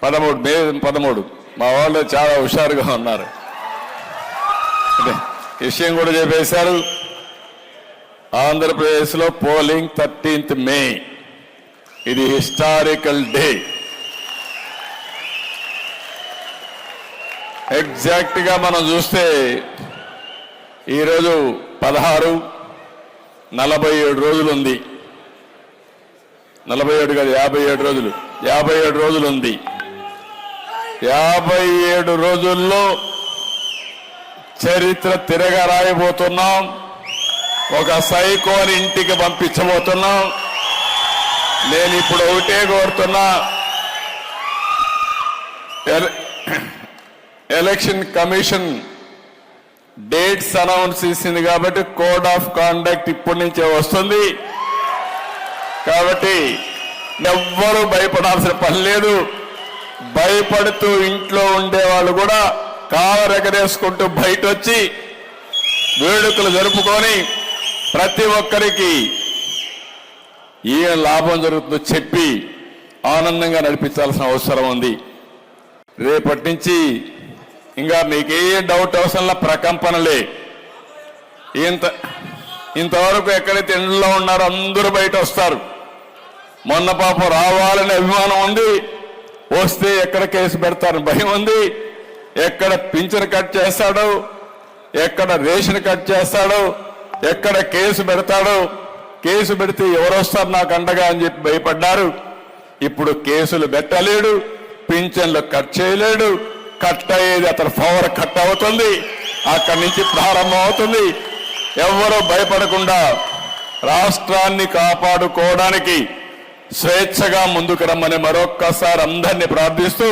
మే 13 మా వాళ్ళు చాలా హుషారుగా ఉన్నారు. విషయం కూడా చెప్పేశారు. ఆంధ్రప్రదేశ్లో పోలింగ్ 13th మే. ఇది హిస్టారికల్ డే. ఎగ్జాక్ట్ గా మనం చూస్తే ఈరోజు 47 రోజులు ఉంది. 47 కాదు 57 రోజులు. 57 రోజులు ఉంది. 57 రోజుల్లో చరిత్ర తిరగ రాయబోతున్నాం. ఒక సైకోని ఇంటికి పంపించబోతున్నాం. నేను ఇప్పుడు ఒకటే కోరుతున్నా, ఎలక్షన్ కమిషన్ డేట్స్ అనౌన్స్ చేసింది కాబట్టి కోడ్ ఆఫ్ కాండక్ట్ ఇప్పటి నుంచే వస్తుంది. కాబట్టి ఎవ్వరూ భయపడాల్సిన పని లేదు. భయపడుతూ ఇంట్లో ఉండేవాళ్ళు కూడా కాలరెగరేసుకుంటూ బయట వచ్చి వేడుకలు జరుపుకొని ప్రతి ఒక్కరికి ఏ లాభం జరుగుతుందో చెప్పి ఆనందంగా నడిపించాల్సిన అవసరం ఉంది. రేపటి నుంచి ఇంకా మీకే డౌట్ అవసరంలా ప్రకంపనలే. ఇంతవరకు ఎక్కడైతే ఇంట్లో ఉన్నారో అందరూ బయట వస్తారు. మొన్న పాపం రావాలనే అభిమానం ఉంది. వస్తే ఎక్కడ కేసు పెడతారని భయం ఉంది. ఎక్కడ పింఛన్ కట్ చేస్తాడో, ఎక్కడ రేషన్ కట్ చేస్తాడో, ఎక్కడ కేసు పెడతాడో, కేసు పెడితే ఎవరు వస్తారు నాకు అండగా అని చెప్పి భయపడ్డారు. ఇప్పుడు కేసులు పెట్టలేడు, పింఛన్లు కట్ చేయలేడు. కట్ అయ్యేది అతని పవర్ కట్ అవుతుంది. అక్కడి నుంచి ప్రారంభం అవుతుంది. ఎవరూ భయపడకుండా రాష్ట్రాన్ని కాపాడుకోవడానికి స్వేచ్ఛగా ముందుకు రమ్మని మరొక్కసారి అందరినీ ప్రార్థిస్తూ